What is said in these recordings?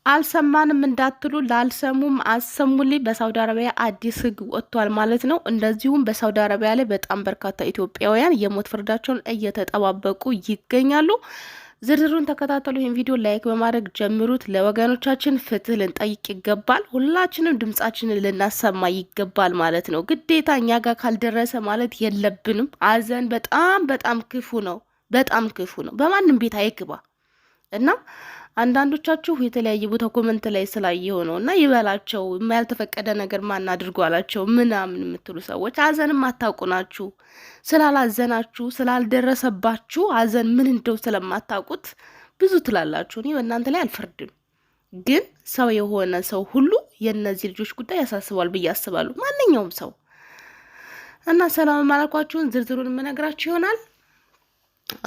አልሰማንም እንዳትሉ ላልሰሙም አሰሙልኝ። በሳውዲ አረቢያ አዲስ ህግ ወጥቷል ማለት ነው። እንደዚሁም በሳውዲ አረቢያ ላይ በጣም በርካታ ኢትዮጵያውያን የሞት ፍርዳቸውን እየተጠባበቁ ይገኛሉ። ዝርዝሩን ተከታተሉ። ይህን ቪዲዮ ላይክ በማድረግ ጀምሩት። ለወገኖቻችን ፍትህ ልንጠይቅ ይገባል። ሁላችንም ድምጻችንን ልናሰማ ይገባል ማለት ነው። ግዴታ እኛ ጋር ካልደረሰ ማለት የለብንም። አዘን በጣም በጣም ክፉ ነው። በጣም ክፉ ነው። በማንም ቤት አይግባ እና አንዳንዶቻችሁ የተለያየ ቦታ ኮመንት ላይ ስላየው ነው እና ይበላቸው ያልተፈቀደ ነገር ማን አድርጎ አላቸው ምናምን የምትሉ ሰዎች አዘንም አታውቁ ናችሁ። ስላላዘናችሁ ስላልደረሰባችሁ አዘን ምን እንደው ስለማታውቁት ብዙ ትላላችሁ። እኔ በእናንተ ላይ አልፈርድም፣ ግን ሰው የሆነ ሰው ሁሉ የእነዚህ ልጆች ጉዳይ ያሳስባል ብዬ አስባለሁ። ማንኛውም ሰው እና ሰላም ማለኳችሁን ዝርዝሩን የምነግራችሁ ይሆናል።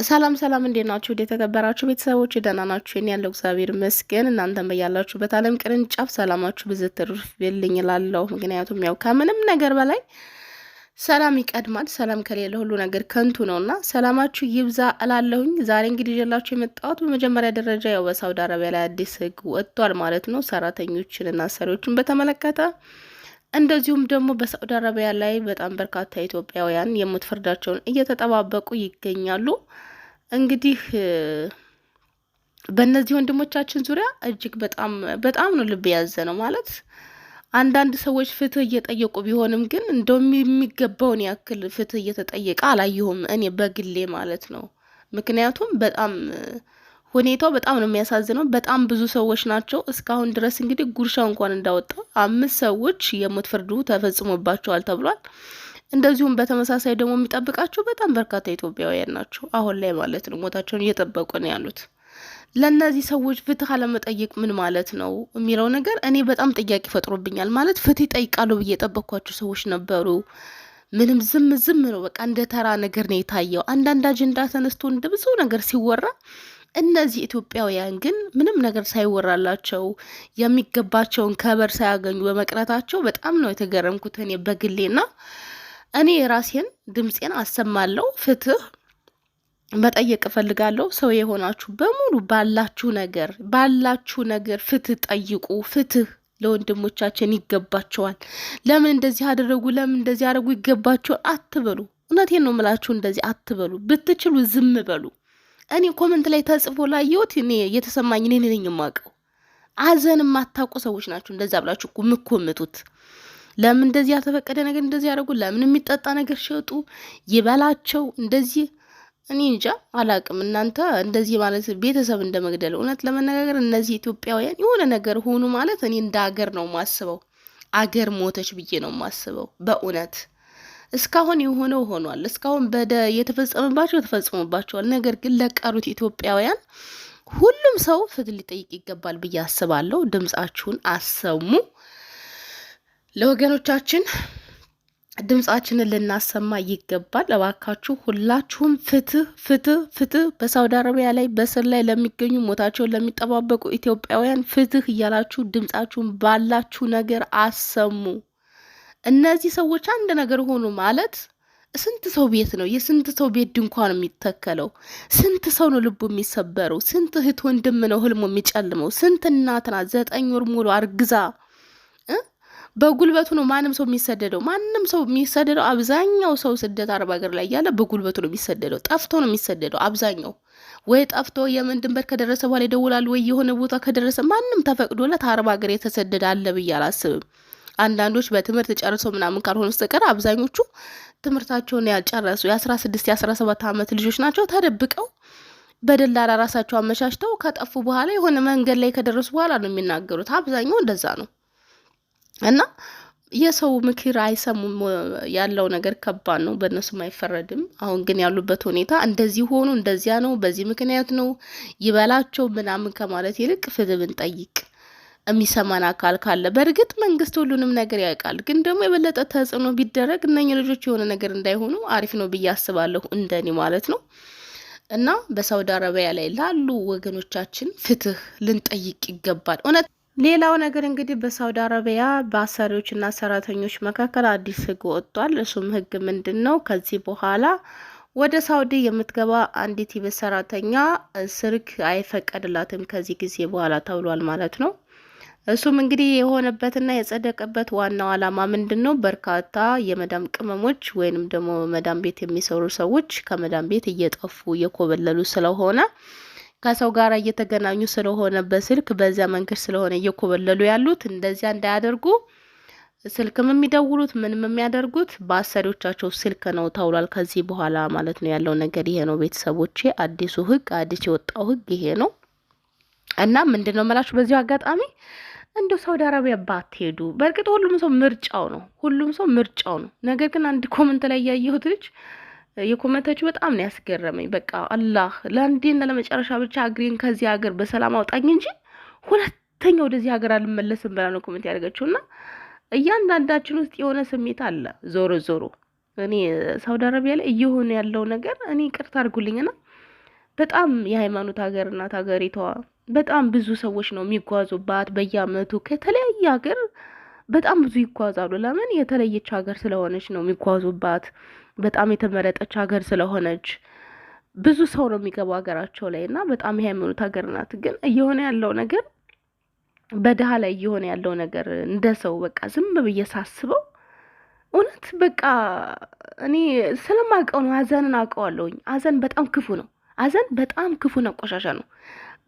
ሰላም ሰላም፣ እንዴት ናችሁ? ወደ ተከበራችሁ ቤተሰቦች ደህና ናችሁ? እኔ ያለው እግዚአብሔር ይመስገን። እናንተም በያላችሁበት ዓለም ቅርንጫፍ ሰላማችሁ ብዝት ትርፍ ይልኝ እላለሁ። ምክንያቱም ያው ከምንም ነገር በላይ ሰላም ይቀድማል። ሰላም ከሌለ ሁሉ ነገር ከንቱ ነውና ሰላማችሁ ይብዛ እላለሁኝ። ዛሬ እንግዲህ ይዤላችሁ የመጣሁት በመጀመሪያ ደረጃ ያው በሳውዲ አረቢያ ላይ አዲስ ህግ ወጥቷል ማለት ነው፣ ሰራተኞችንና አሰሪዎችን በተመለከተ። እንደዚሁም ደግሞ በሳውዲ አረቢያ ላይ በጣም በርካታ ኢትዮጵያውያን የሞት ፍርዳቸውን እየተጠባበቁ ይገኛሉ። እንግዲህ በእነዚህ ወንድሞቻችን ዙሪያ እጅግ በጣም በጣም ነው ልብ ያዘ ነው ማለት። አንዳንድ ሰዎች ፍትህ እየጠየቁ ቢሆንም ግን እንደውም የሚገባውን ያክል ፍትህ እየተጠየቀ አላየሁም እኔ በግሌ ማለት ነው። ምክንያቱም በጣም ሁኔታው በጣም ነው የሚያሳዝነው። በጣም ብዙ ሰዎች ናቸው እስካሁን ድረስ እንግዲህ ጉርሻ እንኳን እንዳወጣ 5 ሰዎች የሞት ፍርዱ ተፈጽሞባቸዋል ተብሏል። እንደዚሁም በተመሳሳይ ደግሞ የሚጠብቃቸው በጣም በርካታ ኢትዮጵያውያን ናቸው አሁን ላይ ማለት ነው፣ ሞታቸውን እየጠበቁ ነው ያሉት። ለእነዚህ ሰዎች ፍትህ አለመጠየቅ ምን ማለት ነው የሚለው ነገር እኔ በጣም ጥያቄ ፈጥሮብኛል። ማለት ፍትህ ይጠይቃሉ ብዬ የጠበቅኳቸው ሰዎች ነበሩ። ምንም ዝም ነው በቃ እንደ ተራ ነገር ነው የታየው። አንዳንድ አጀንዳ ተነስቶ እንደ ብዙ ነገር ሲወራ እነዚህ ኢትዮጵያውያን ግን ምንም ነገር ሳይወራላቸው የሚገባቸውን ከበር ሳያገኙ በመቅረታቸው በጣም ነው የተገረምኩት እኔ በግሌና እኔ የራሴን ድምፄን አሰማለሁ። ፍትህ መጠየቅ እፈልጋለሁ። ሰው የሆናችሁ በሙሉ ባላችሁ ነገር ፍትህ ጠይቁ። ፍትህ ለወንድሞቻችን ይገባቸዋል። ለምን እንደዚህ አደረጉ፣ ለምን እንደዚህ አደረጉ ይገባቸዋል አትበሉ። እውነቴን ነው የምላችሁ፣ እንደዚህ አትበሉ። ብትችሉ ዝም በሉ። እኔ ኮመንት ላይ ተጽፎ ላየሁት እኔ የተሰማኝ እኔ ነኝ የማውቀው። አዘን የማታውቁ ሰዎች ናችሁ እንደዛ ብላችሁ የምትኮምቱት። ለምን እንደዚህ ያልተፈቀደ ነገር እንደዚህ ያደርጉ፣ ለምን የሚጠጣ ነገር ሸጡ ይበላቸው እንደዚህ። እኔ እንጃ አላቅም። እናንተ እንደዚህ ማለት ቤተሰብ እንደመግደል። እውነት ለመነጋገር እነዚህ ኢትዮጵያውያን የሆነ ነገር ሆኑ ማለት እኔ እንደ አገር ነው ማስበው። አገር ሞተች ብዬ ነው ማስበው በእውነት። እስካሁን የሆነው ሆኗል። እስካሁን የተፈጸመባቸው ተፈጽሞባቸዋል። ነገር ግን ለቀሩት ኢትዮጵያውያን ሁሉም ሰው ፍትህ ሊጠይቅ ይገባል ብዬ አስባለሁ። ድምጻችሁን አሰሙ። ለወገኖቻችን ድምጻችንን ልናሰማ ይገባል። እባካችሁ ሁላችሁም ፍትህ በሳውዲ አረቢያ ላይ በስር ላይ ለሚገኙ ሞታቸውን ለሚጠባበቁ ኢትዮጵያውያን ፍትህ እያላችሁ ድምጻችሁን ባላችሁ ነገር አሰሙ። እነዚህ ሰዎች አንድ ነገር ሆኑ ማለት ስንት ሰው ቤት ነው የስንት ሰው ቤት ድንኳን የሚተከለው? ስንት ሰው ነው ልቡ የሚሰበረው? ስንት እህት ወንድም ነው ህልሙ የሚጨልመው? ስንት እናት ናት 9 ወር ሙሉ አርግዛ በጉልበቱ ነው ማንም ሰው የሚሰደደው። ማንም ሰው የሚሰደደው አብዛኛው ሰው ስደት አረብ ሀገር ላይ ያለ በጉልበቱ ነው የሚሰደደው። ጠፍቶ ነው የሚሰደደው አብዛኛው። ወይ ጠፍቶ የመን ድንበር ከደረሰ በኋላ ይደውላል፣ ወይ የሆነ ቦታ ከደረሰ ማንም ተፈቅዶለት አረብ ሀገር የተሰደደ አለ ብዬ አላስብም። አንዳንዶች በትምህርት ጨርሰው ምናምን ካልሆነ በስተቀር አብዛኞቹ ትምህርታቸውን ያልጨረሱ የ16 የ17 ዓመት ልጆች ናቸው። ተደብቀው በደላላ ራሳቸው አመቻችተው ከጠፉ በኋላ የሆነ መንገድ ላይ ከደረሱ በኋላ ነው የሚናገሩት። አብዛኛው እንደዛ ነው እና የሰው ምክር አይሰሙም። ያለው ነገር ከባድ ነው፣ በእነሱም አይፈረድም። አሁን ግን ያሉበት ሁኔታ እንደዚህ ሆኑ እንደዚያ ነው በዚህ ምክንያት ነው ይበላቸው ምናምን ከማለት ይልቅ ፍትህ ብንጠይቅ የሚሰማን አካል ካለ። በእርግጥ መንግስት ሁሉንም ነገር ያውቃል፣ ግን ደግሞ የበለጠ ተጽዕኖ ቢደረግ እነኚህ ልጆች የሆነ ነገር እንዳይሆኑ አሪፍ ነው ብዬ አስባለሁ፣ እንደኔ ማለት ነው። እና በሳውዲ አረቢያ ላይ ላሉ ወገኖቻችን ፍትህ ልንጠይቅ ይገባል እውነት። ሌላው ነገር እንግዲህ በሳውዲ አረቢያ በአሰሪዎችና ሰራተኞች መካከል አዲስ ህግ ወጥቷል። እሱም ህግ ምንድን ነው? ከዚህ በኋላ ወደ ሳውዲ የምትገባ አንዲት የቤት ሰራተኛ ስልክ አይፈቀድላትም ከዚህ ጊዜ በኋላ ተብሏል ማለት ነው። እሱም እንግዲህ የሆነበትና የጸደቀበት ዋናው ዓላማ ምንድነው? በርካታ የመዳም ቅመሞች ወይንም ደግሞ መዳም ቤት የሚሰሩ ሰዎች ከመዳም ቤት እየጠፉ እየኮበለሉ ስለሆነ ከሰው ጋር እየተገናኙ ስለሆነ በስልክ በዛ መንገድ ስለሆነ እየኮበለሉ ያሉት እንደዚያ እንዳያደርጉ ስልክም የሚደውሉት ምንም የሚያደርጉት በአሰሪዎቻቸው ስልክ ነው ተብሏል። ከዚህ በኋላ ማለት ነው ያለው ነገር ይሄ ነው ቤተሰቦቼ። አዲሱ ህግ አዲስ የወጣው ህግ ይሄ ነው እና ምንድነው መላችሁ በዚሁ አጋጣሚ እንደው ሳውዲ አረቢያ ባትሄዱ። በእርግጥ ሁሉም ሰው ምርጫው ነው፣ ሁሉም ሰው ምርጫው ነው። ነገር ግን አንድ ኮመንት ላይ ያየሁት ልጅ የኮመንታችሁ በጣም ነው ያስገረመኝ። በቃ አላህ ለአንዴና ለመጨረሻ ብቻ አግሪን ከዚህ ሀገር በሰላም አውጣኝ እንጂ ሁለተኛ ወደዚህ ሀገር አልመለስም ብላ ነው ኮመንት ያደረገችውና እያንዳንዳችን ውስጥ የሆነ ስሜት አለ። ዞሮ ዞሮ እኔ ሳውዲ አረቢያ ላይ እየሆነ ያለው ነገር እኔ ቅርታ አድርጉልኝና በጣም የሃይማኖት ሀገር ናት ሀገሪቷ። በጣም ብዙ ሰዎች ነው የሚጓዙባት በየአመቱ ከተለያየ ሀገር በጣም ብዙ ይጓዛሉ። ለምን? የተለየች ሀገር ስለሆነች ነው የሚጓዙባት። በጣም የተመረጠች ሀገር ስለሆነች ብዙ ሰው ነው የሚገባው ሀገራቸው ላይ እና በጣም የሃይማኖት ሀገር ናት። ግን እየሆነ ያለው ነገር በደሃ ላይ እየሆነ ያለው ነገር እንደ ሰው በቃ ዝም ብዬ ሳስበው እውነት በቃ እኔ ስለማውቀው ነው። ሀዘንን አውቀዋለሁኝ። ሀዘን በጣም ክፉ ነው። ሀዘን በጣም ክፉ ነው፣ ቆሻሻ ነው።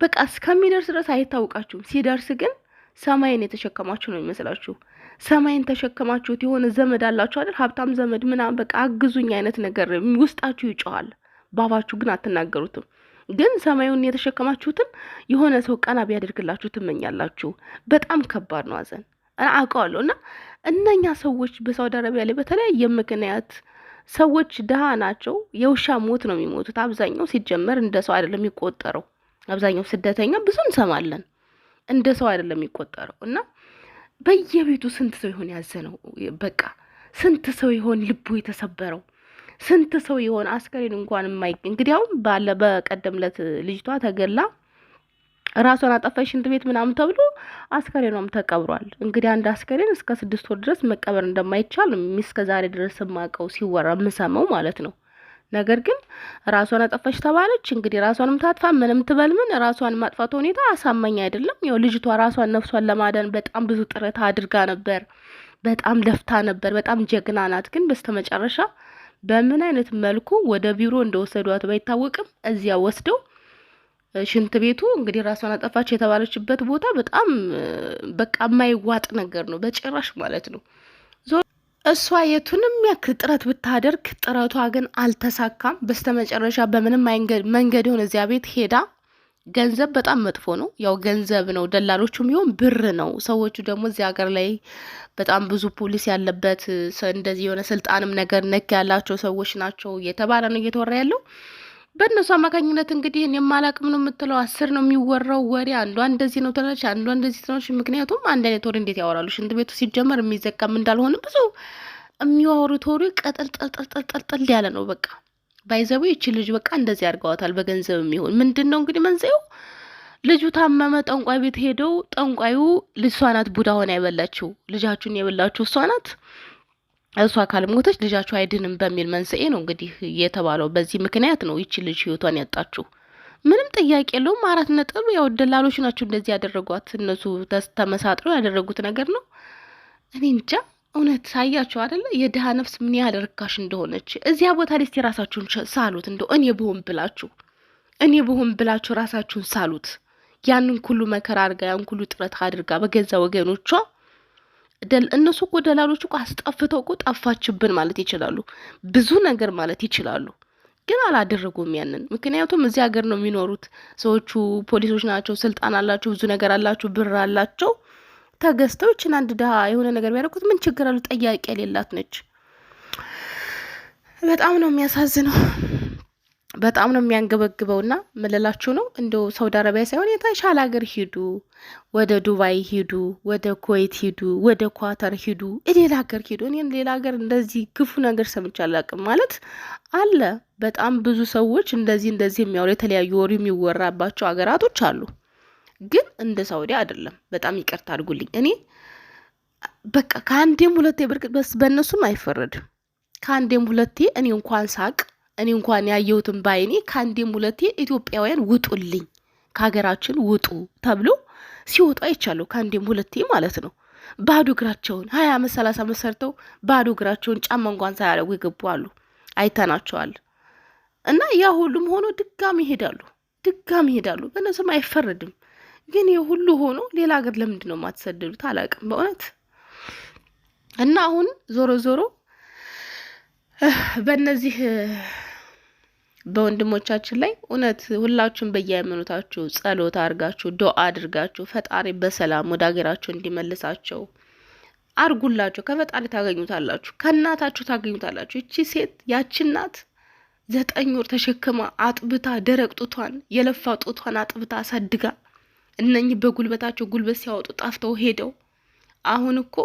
በቃ እስከሚደርስ ድረስ አይታወቃችሁም። ሲደርስ ግን ሰማይን የተሸከማችሁ ነው የሚመስላችሁ። ሰማይን ተሸከማችሁት የሆነ ዘመድ አላችሁ አይደል? ሀብታም ዘመድ ምናምን በቃ አግዙኝ አይነት ነገር ውስጣችሁ ይጮሃል። ባባችሁ ግን አትናገሩትም። ግን ሰማዩን የተሸከማችሁትን የሆነ ሰው ቀና ቢያደርግላችሁ ትመኛላችሁ። በጣም ከባድ ነው ሀዘን አውቀዋለሁ። እና እነኛ ሰዎች በሳውዲ አረቢያ ላይ በተለያየ ምክንያት ሰዎች ድሃ ናቸው። የውሻ ሞት ነው የሚሞቱት አብዛኛው። ሲጀመር እንደ ሰው አይደለም የሚቆጠረው። አብዛኛው ስደተኛ ብዙ እንሰማለን፣ እንደ ሰው አይደለም የሚቆጠረው። እና በየቤቱ ስንት ሰው ይሆን ያዘነው? በቃ ስንት ሰው ይሆን ልቡ የተሰበረው? ስንት ሰው ይሆን አስከሬን እንኳን የማይገኝ? እንግዲህ አሁን ባለ በቀደምለት ልጅቷ ተገላ ራሷን አጠፋች ሽንት ቤት ምናምን ተብሎ አስከሬኗም ተቀብሯል። እንግዲህ አንድ አስከሬን እስከ 6 ወር ድረስ መቀበር እንደማይቻል እስከ ዛሬ ድረስ የማውቀው ሲወራ የምሰማው ማለት ነው። ነገር ግን ራሷን አጠፋች ተባለች። እንግዲህ ራሷንም ታጥፋ ምንም ትበልምን ራሷን ማጥፋት ሁኔታ አሳማኝ አይደለም። ያው ልጅቷ ራሷን ነፍሷን ለማዳን በጣም ብዙ ጥረት አድርጋ ነበር፣ በጣም ለፍታ ነበር፣ በጣም ጀግና ናት። ግን በስተመጨረሻ በምን አይነት መልኩ ወደ ቢሮ እንደወሰዷት ባይታወቅም እዚያ ወስደው ሽንት ቤቱ እንግዲህ ራሷን አጠፋች የተባለችበት ቦታ በጣም በቃ የማይዋጥ ነገር ነው በጭራሽ ማለት ነው። እሷ የቱንም ያክል ጥረት ብታደርግ ጥረቷ ግን አልተሳካም። በስተመጨረሻ በምንም መንገድ የሆነ እዚያ ቤት ሄዳ ገንዘብ በጣም መጥፎ ነው። ያው ገንዘብ ነው፣ ደላሎቹም ቢሆን ብር ነው። ሰዎቹ ደግሞ እዚህ ሀገር ላይ በጣም ብዙ ፖሊስ ያለበት እንደዚህ የሆነ ስልጣንም ነገር ነክ ያላቸው ሰዎች ናቸው እየተባለ ነው እየተወራ ያለው። በእነሱ አማካኝነት እንግዲህ የማላቅም ነው የምትለው 10 ነው የሚወራው ወሬ። አንዷ እንደዚህ ነው ትላለች፣ አንዷ እንደዚህ ትላለች። ምክንያቱም አንድ አይነት ወሬ እንዴት ያወራሉ? ሽንት ቤቱ ሲጀመር የሚዘጋም እንዳልሆነ ብዙ የሚያወሩት ወሬ ቀጥል ያለ ነው። በቃ ባይዘቡ ይቺ ልጅ በቃ እንደዚህ አድርገዋታል። በገንዘብ የሚሆን ምንድን ነው እንግዲህ መንስኤው? ልጁ ታመመ፣ ጠንቋይ ቤት ሄደው ጠንቋዩ ልጅቷ ናት ቡዳ ሆና የበላችው፣ ልጃችሁን የበላችሁ እሷ ናት፣ እሷ ካልሞተች ልጃችሁ አይድንም በሚል መንስኤ ነው እንግዲህ የተባለው። በዚህ ምክንያት ነው ይቺ ልጅ ህይወቷን ያጣችሁ። ምንም ጥያቄ የለውም። 4 ነጥብ። ያው ደላሎች ናቸው እንደዚህ ያደረጓት። እነሱ ተመሳጥረው ያደረጉት ነገር ነው። እኔ እንጃ እውነት ሳያቸው አይደለ የድሃ ነፍስ ምን ያህል ርካሽ እንደሆነች። እዚያ ቦታ ላይ ራሳችሁን ሳሉት። እንደው እኔ ብሆን ብላችሁ ራሳችሁን ሳሉት። ያንን ሁሉ መከራ አድርጋ ያን ሁሉ ጥረት አድርጋ በገዛ ወገኖቿ እነሱ እኮ ደላሎች እኮ አስጠፍተው እኮ ጠፋችብን ማለት ይችላሉ። ብዙ ነገር ማለት ይችላሉ። ግን አላደረጉም ያንን። ምክንያቱም እዚህ ሀገር ነው የሚኖሩት ሰዎቹ። ፖሊሶች ናቸው፣ ስልጣን አላቸው፣ ብዙ ነገር አላቸው፣ ብር አላቸው። ተገዝተው ይችን አንድ ድሃ የሆነ ነገር ቢያደርጉት ምን ችግር አሉ? ጠያቂ የሌላት ነች። በጣም ነው የሚያሳዝነው። በጣም ነው የሚያንገበግበውና ምልላችሁ ነው እንደው ሳውዲ አረቢያ ሳይሆን የተሻለ ሀገር ሂዱ፣ ወደ ዱባይ ሂዱ፣ ወደ ኩዌት ሂዱ፣ ወደ ኳተር ሂዱ፣ ሌላ ሀገር ሂዱ። እኔ ሌላ ሀገር እንደዚህ ክፉ ነገር ሰምቼ አላውቅም። ማለት አለ በጣም ብዙ ሰዎች እንደዚህ የሚያወሩ የተለያዩ ወሬ የሚወራባቸው ሀገራቶች አሉ። ግን እንደ ሳውዲ አይደለም። በጣም ይቅርታ አድርጉልኝ። እኔ በቃ ከአንዴም ሁለቴ በእነሱም አይፈረድም። ከአንዴም ሁለቴ እኔ እንኳን ያየሁትን ባይኔ ከአንዴም ሁለቴ ኢትዮጵያውያን ውጡልኝ፣ ከሀገራችን ውጡ ተብሎ ሲወጡ አይቻለሁ፣ ከአንዴም ሁለቴ ማለት ነው። ባዶ እግራቸውን 20 ዓመት 30 ዓመት ሰርተው ባዶ እግራቸውን ጫማ እንኳን ሳያደርጉ ይገቡ አሉ፣ አይተናቸዋል። እና ያ ሁሉም ሆኖ ድጋሚ ይሄዳሉ። በእነሱም አይፈረድም። ግን የሁሉ ሆኖ ሌላ ሀገር ለምንድን ነው የማትሰደዱት? አላውቅም በእውነት። እና አሁን ዞሮ ዞሮ በእነዚህ በወንድሞቻችን ላይ እውነት ሁላችሁም በየሃይማኖታችሁ ጸሎት አድርጋችሁ ዱአ አድርጋችሁ ፈጣሪ በሰላም ወደ ሀገራቸው እንዲመልሳቸው አርጉላቸው። ከፈጣሪ ታገኙታላችሁ፣ ከእናታችሁ ታገኙታላችሁ። እቺ ሴት ያቺ እናት 9 ወር ተሸክማ አጥብታ ደረቅ ጡቷን የለፋ ጡቷን አጥብታ አሳድጋ እነኚህ በጉልበታቸው ጉልበት ሲያወጡ ጣፍተው ሄደው አሁን እኮ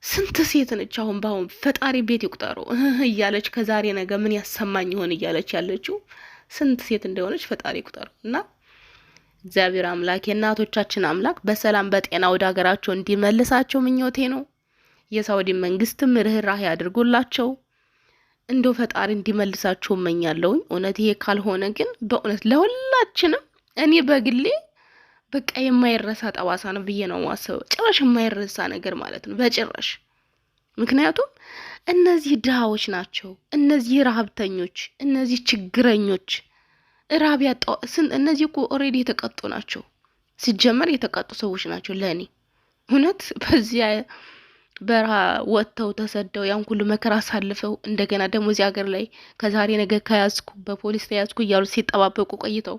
ስንት ሴት ነች አሁን ባሁን ፈጣሪ ቤት ይቁጠሩ እያለች ከዛሬ ነገ ምን ያሰማኝ ይሆን እያለች ያለችው ስንት ሴት እንደሆነች ፈጣሪ ይቁጠሩ። እና እግዚአብሔር አምላክ የእናቶቻችን አምላክ በሰላም በጤና ወደ ሀገራቸው እንዲመልሳቸው ምኞቴ ነው። የሳውዲ መንግስትም ርህራሄ ያድርጉላቸው፣ እንደው ፈጣሪ እንዲመልሳቸው እመኛለሁኝ። እውነት ይሄ ካልሆነ ግን በእውነት ለሁላችንም እኔ በግሌ በቃ የማይረሳ ጠባሳ ነው ብዬ ነው ማሰብ። ጭራሽ የማይረሳ ነገር ማለት ነው በጭራሽ። ምክንያቱም እነዚህ ድሃዎች ናቸው፣ እነዚህ ረሀብተኞች፣ እነዚህ ችግረኞች ራብ ያጣው እነዚህ እኮ ኦልሬዲ የተቀጡ ናቸው። ሲጀመር የተቀጡ ሰዎች ናቸው ለኔ እውነት። በዚያ በረሃ ወጥተው ተሰደው ያን ሁሉ መከራ አሳልፈው እንደገና ደግሞ እዚህ ሀገር ላይ ከዛሬ ነገ ከያዝኩ በፖሊስ ተያዝኩ እያሉ ሲጠባበቁ ቆይተው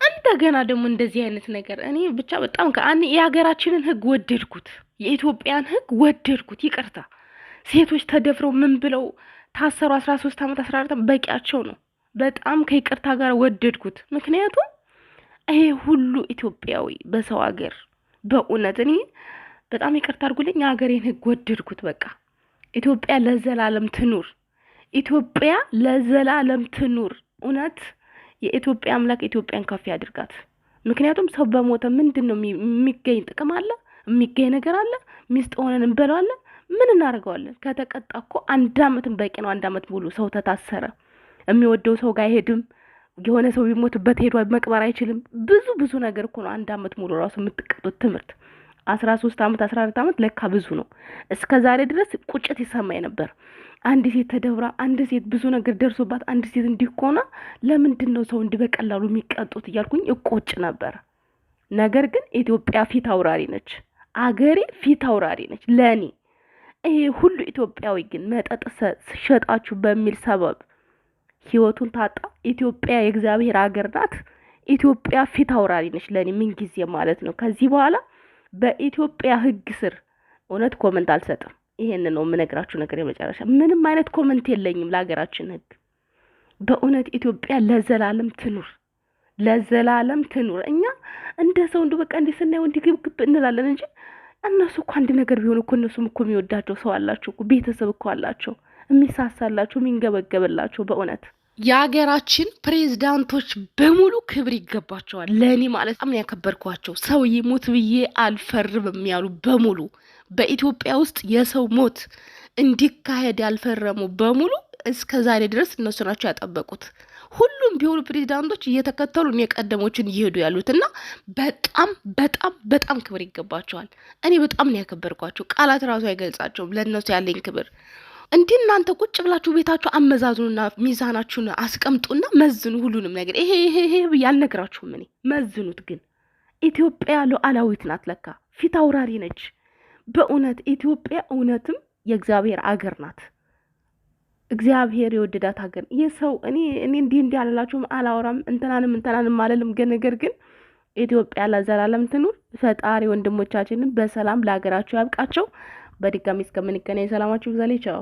እንደገና ደግሞ እንደዚህ አይነት ነገር እኔ ብቻ በጣም የሀገራችንን ሕግ ወደድኩት፣ የኢትዮጵያን ሕግ ወደድኩት። ይቅርታ ሴቶች ተደፍረው ምን ብለው ታሰሩ 13 ዓመት 14 ዓመት በቂያቸው ነው። በጣም ከይቅርታ ጋር ወደድኩት። ምክንያቱም ይሄ ሁሉ ኢትዮጵያዊ በሰው ሀገር በእውነት እኔ በጣም ይቅርታ አድርጉልኝ፣ የሀገሬን ሕግ ወደድኩት። በቃ ኢትዮጵያ ለዘላለም ትኑር፣ ኢትዮጵያ ለዘላለም ትኑር። እውነት የኢትዮጵያ አምላክ ኢትዮጵያን ከፍ ያድርጋት። ምክንያቱም ሰው በሞተ ምንድን ነው የሚገኝ ጥቅም አለ? የሚገኝ ነገር አለ? ሚስጥ ሆነን እንበለዋለን? ምን እናደርገዋለን? ከተቀጣ እኮ 1 ዓመትን በቂ ነው። 1 ዓመት ሙሉ ሰው ተታሰረ፣ የሚወደው ሰው ጋር አይሄድም። የሆነ ሰው ቢሞትበት ሄዶ መቅበር አይችልም። ብዙ ነገር እኮ ነው 1 ዓመት ሙሉ ራሱ የምትቀጡት ትምህርት። 13 ዓመት 14 ዓመት ለካ ብዙ ነው። እስከ ዛሬ ድረስ ቁጭት ይሰማኝ ነበር። አንድ ሴት ተደብራ፣ አንድ ሴት ብዙ ነገር ደርሶባት፣ አንድ ሴት እንዲኮና ለምንድን ነው ሰው እንዲህ በቀላሉ የሚቀጡት እያልኩኝ እቆጭ ነበር። ነገር ግን ኢትዮጵያ ፊት አውራሪ ነች፣ አገሬ ፊት አውራሪ ነች ለኔ። ይሄ ሁሉ ኢትዮጵያዊ ግን መጠጥ ሸጣችሁ በሚል ሰበብ ህይወቱን ታጣ። ኢትዮጵያ የእግዚአብሔር ሀገር ናት። ኢትዮጵያ ፊት አውራሪ ነች ለኔ ምን ጊዜ ማለት ነው። ከዚህ በኋላ በኢትዮጵያ ህግ ስር እውነት ኮመንት አልሰጥም። ይሄን ነው የምነግራችሁ ነገር የመጨረሻ። ምንም አይነት ኮመንት የለኝም ለሀገራችን ህግ። በእውነት ኢትዮጵያ ለዘላለም ትኑር፣ ለዘላለም ትኑር። እኛ እንደ ሰው እንደ በቃ እንደ ስናየው እንዲግብግብ እንላለን እንጂ እነሱ እኮ አንድ ነገር ቢሆን እኮ እነሱም እኮ የሚወዳቸው ሰው አላቸው እኮ፣ ቤተሰብ እኮ አላቸው፣ የሚሳሳላቸው፣ የሚንገበገብላቸው። በእውነት የሀገራችን ፕሬዝዳንቶች በሙሉ ክብር ይገባቸዋል። ለእኔ ማለት በጣም ያከበርኳቸው ሰው ይሙት ብዬ አልፈርም ያሉ በሙሉ በኢትዮጵያ ውስጥ የሰው ሞት እንዲካሄድ ያልፈረሙ በሙሉ እስከ ዛሬ ድረስ እነሱ ናቸው ያጠበቁት። ሁሉም ቢሆኑ ፕሬዝዳንቶች እየተከተሉ የቀደሞችን እየሄዱ ያሉትና በጣም በጣም በጣም ክብር ይገባቸዋል። እኔ በጣም ነው ያከበርኳቸው። ቃላት ራሱ አይገልጻቸውም ለእነሱ ያለኝ ክብር። እንዲህ እናንተ ቁጭ ብላችሁ ቤታችሁ አመዛዝኑና ሚዛናችሁን አስቀምጡና መዝኑ ሁሉንም ነገር። ይሄ ያልነግራችሁም እኔ መዝኑት። ግን ኢትዮጵያ ሉዓላዊት ናት፣ ለካ ፊት አውራሪ ነች። በእውነት ኢትዮጵያ እውነትም የእግዚአብሔር አገር ናት። እግዚአብሔር የወደዳት ሀገር። የሰው እኔ እንዲህ አላላችሁም፣ አላወራም፣ እንትናንም አለልም። ነገር ግን ኢትዮጵያ ለዘላለም ትኑር። ፈጣሪ ወንድሞቻችንን በሰላም ለሀገራቸው ያብቃቸው። በድጋሚ እስከምንገናኝ ሰላማችሁ ይብዛልኝ። ቻው።